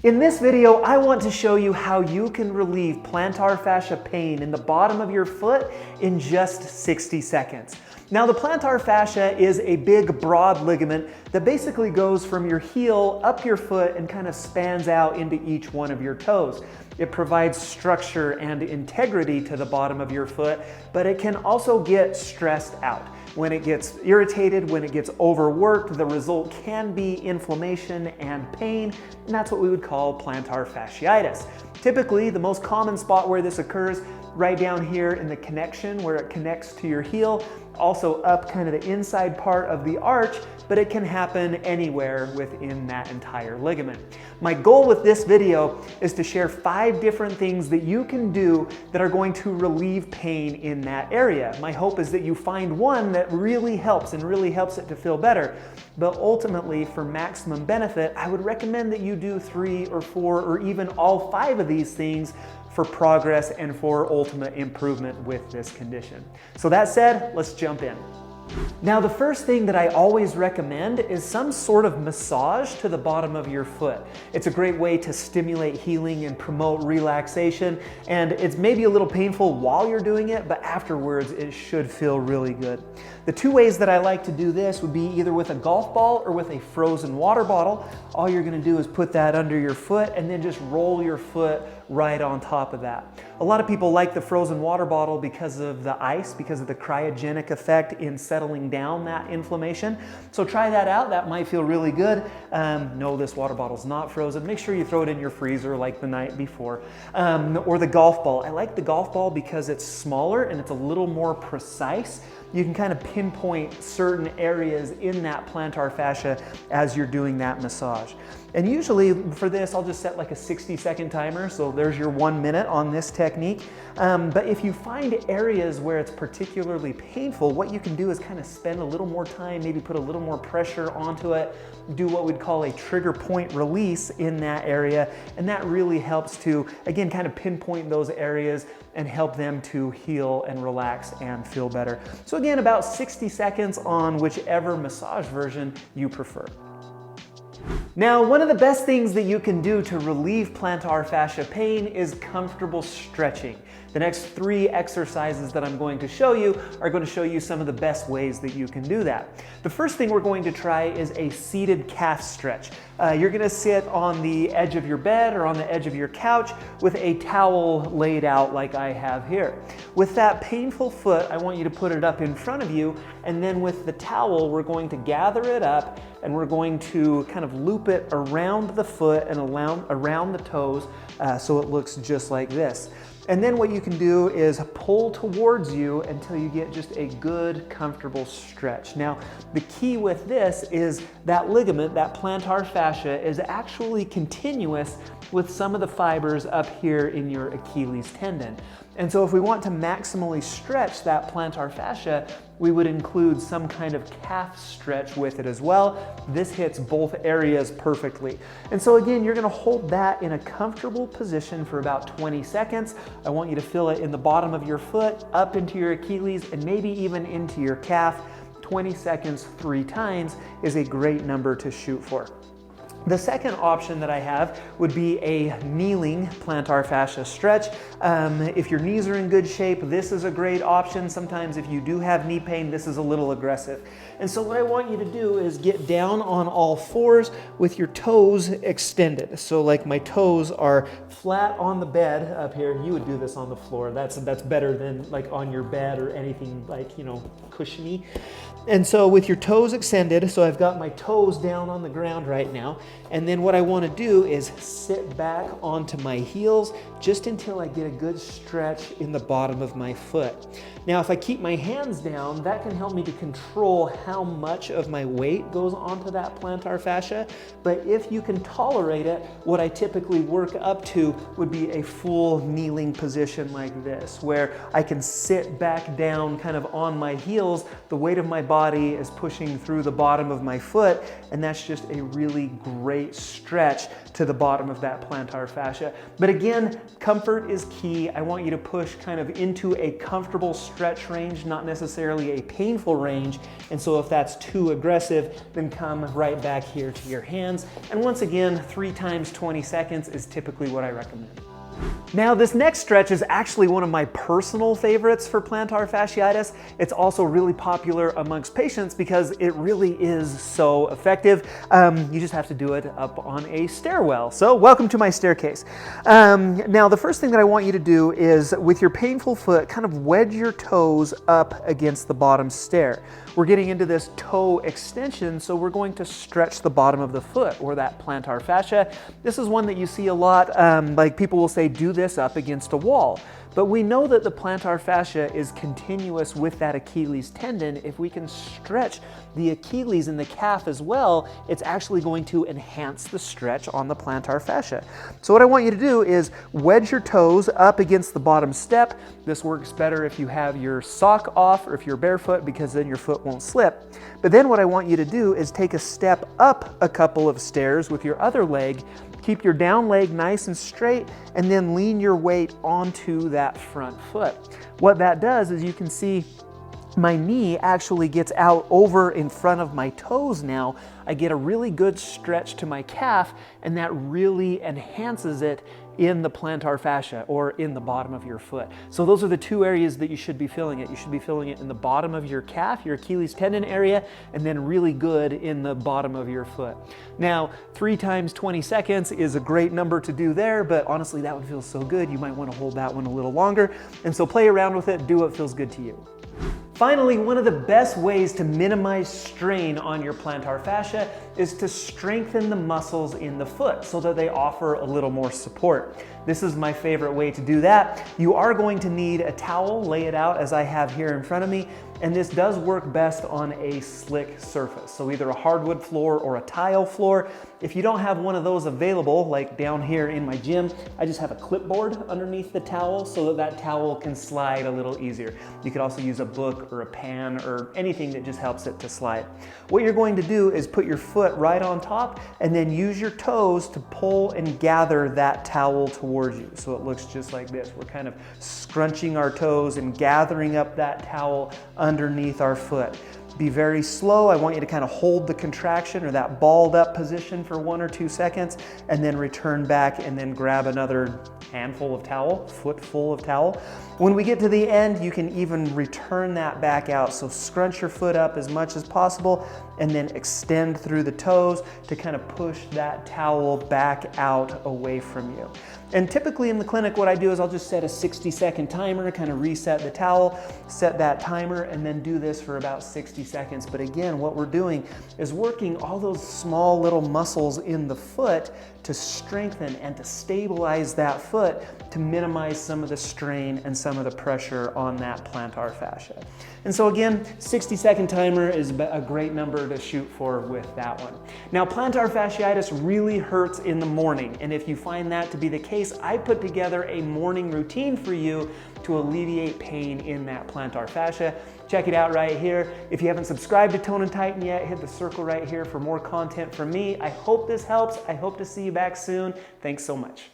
In this video, I want to show you how you can relieve plantar fascia pain in the bottom of your foot in just 60 seconds. Now, the plantar fascia is a big, broad ligament that basically goes from your heel up your foot and kind of spans out into each one of your toes. It provides structure and integrity to the bottom of your foot, but it can also get stressed out. When it gets irritated, when it gets overworked, the result can be inflammation and pain, and that's what we would call plantar fasciitis. Typically, the most common spot where this occurs, right down here in the connection where it connects to your heel, also up kind of the inside part of the arch, but it can happen anywhere within that entire ligament. My goal with this video is to share 5 different things that you can do that are going to relieve pain in that area. My hope is that you find one that really helps and really helps it to feel better. But ultimately, for maximum benefit, I would recommend that you do 3 or 4 or even all 5 of these things for progress and for ultimate improvement with this condition. So that said, let's jump in. Now, the first thing that I always recommend is some sort of massage to the bottom of your foot. It's a great way to stimulate healing and promote relaxation, and it's maybe a little painful while you're doing it, but afterwards it should feel really good. The 2 ways that I like to do this would be either with a golf ball or with a frozen water bottle. All you're gonna do is put that under your foot and then just roll your foot right on top of that. A lot of people like the frozen water bottle because of the ice, because of the cryogenic effect in settling down that inflammation. So try that out. That might feel really good. No, this water bottle's not frozen. Make sure you throw it in your freezer like the night before. Or the golf ball. I like the golf ball because it's smaller and it's a little more precise. You can kind of pinpoint certain areas in that plantar fascia as you're doing that massage. And usually for this, I'll just set like a 60-second timer. So there's your 1 minute on this technique. But if you find areas where it's particularly painful, what you can do is kind of spend a little more time, maybe put a little more pressure onto it, do what we'd call a trigger point release in that area. And that really helps to, again, kind of pinpoint those areas and help them to heal and relax and feel better. So again, about 60 seconds on whichever massage version you prefer. Now, one of the best things that you can do to relieve plantar fascia pain is comfortable stretching. The next 3 exercises that I'm going to show you are going to show you some of the best ways that you can do that. The first thing we're going to try is a seated calf stretch. You're going to sit on the edge of your bed or on the edge of your couch with a towel laid out like I have here. With that painful foot, I want you to put it up in front of you, and then with the towel, we're going to gather it up and we're going to kind of loop it around the foot and around the toes so it looks just like this. And then what you can do is pull towards you until you get just a good, comfortable stretch. Now, the key with this is that ligament, that plantar fascia, is actually continuous with some of the fibers up here in your Achilles tendon. And so if we want to maximally stretch that plantar fascia, we would include some kind of calf stretch with it as well. This hits both areas perfectly. And so again, you're gonna hold that in a comfortable position for about 20 seconds. I want you to feel it in the bottom of your foot, up into your Achilles, and maybe even into your calf. 20 seconds 3 times is a great number to shoot for. The second option that I have would be a kneeling plantar fascia stretch. If your knees are in good shape, this is a great option. Sometimes if you do have knee pain, this is a little aggressive. And so what I want you to do is get down on all 4s with your toes extended. So like my toes are flat on the bed up here. You would do this on the floor. That's better than like on your bed or anything like, you know, cushiony. And so with your toes extended, so I've got my toes down on the ground right now, and then what I want to do is sit back onto my heels just until I get a good stretch in the bottom of my foot. Now, if I keep my hands down, that can help me to control how much of my weight goes onto that plantar fascia. But if you can tolerate it, what I typically work up to would be a full kneeling position like this, where I can sit back down kind of on my heels. The weight of my body is pushing through the bottom of my foot, and that's just a really great stretch to the bottom of that plantar fascia. But again, comfort is key. I want you to push kind of into a comfortable stretch range, not necessarily a painful range. And so if that's too aggressive, then come right back here to your hands. And once again, 3 times 20 seconds is typically what I recommend. Now, this next stretch is actually one of my personal favorites for plantar fasciitis. It's also really popular amongst patients because it really is so effective. You just have to do it up on a stairwell. So welcome to my staircase. Now, the first thing that I want you to do is, with your painful foot, kind of wedge your toes up against the bottom stair. We're getting into this toe extension, so we're going to stretch the bottom of the foot, or that plantar fascia. This is one that you see a lot, like people will say, do this up against a wall. But we know that the plantar fascia is continuous with that Achilles tendon. If we can stretch the Achilles and the calf as well, it's actually going to enhance the stretch on the plantar fascia. So what I want you to do is wedge your toes up against the bottom step. This works better if you have your sock off or if you're barefoot, because then your foot won't slip. But then what I want you to do is take a step up a couple of stairs with your other leg. Keep your down leg nice and straight, and then lean your weight onto that front foot. What that does is, you can see my knee actually gets out over in front of my toes now. I get a really good stretch to my calf, and that really enhances it in the plantar fascia, or in the bottom of your foot. So those are the 2 areas that you should be feeling it. You should be feeling it in the bottom of your calf, your Achilles tendon area, and then really good in the bottom of your foot. Now, 3 times 20 seconds is a great number to do there, but honestly, that one feels so good, you might want to hold that one a little longer. And so play around with it, do what feels good to you. Finally, one of the best ways to minimize strain on your plantar fascia is to strengthen the muscles in the foot so that they offer a little more support. This is my favorite way to do that. You are going to need a towel, lay it out as I have here in front of me, and this does work best on a slick surface, so either a hardwood floor or a tile floor. If you don't have one of those available, like down here in my gym, I just have a clipboard underneath the towel so that that towel can slide a little easier. You could also use a book or a pan or anything that just helps it to slide. What you're going to do is put your foot right on top, and then use your toes to pull and gather that towel towards you. So it looks just like this. We're kind of scrunching our toes and gathering up that towel underneath our foot. Be very slow. I want you to kind of hold the contraction, or that balled up position, for 1 or 2 seconds, and then return back, and then grab another handful of towel, footful of towel. When we get to the end, you can even return that back out. So scrunch your foot up as much as possible, and then extend through the toes to kind of push that towel back out away from you. And typically in the clinic, what I do is I'll just set a 60-second timer, kind of reset the towel, set that timer, and then do this for about 60 seconds. But again, what we're doing is working all those small little muscles in the foot to strengthen and to stabilize that foot, to minimize some of the strain and some of the pressure on that plantar fascia. And so again, 60-second timer is a great number to shoot for with that one. Now, plantar fasciitis really hurts in the morning, and if you find that to be the case, I put together a morning routine for you to alleviate pain in that plantar fascia. Check it out right here. If you haven't subscribed to Tone and Tighten yet, hit the circle right here for more content from me. I hope this helps. I hope to see you back soon. Thanks so much.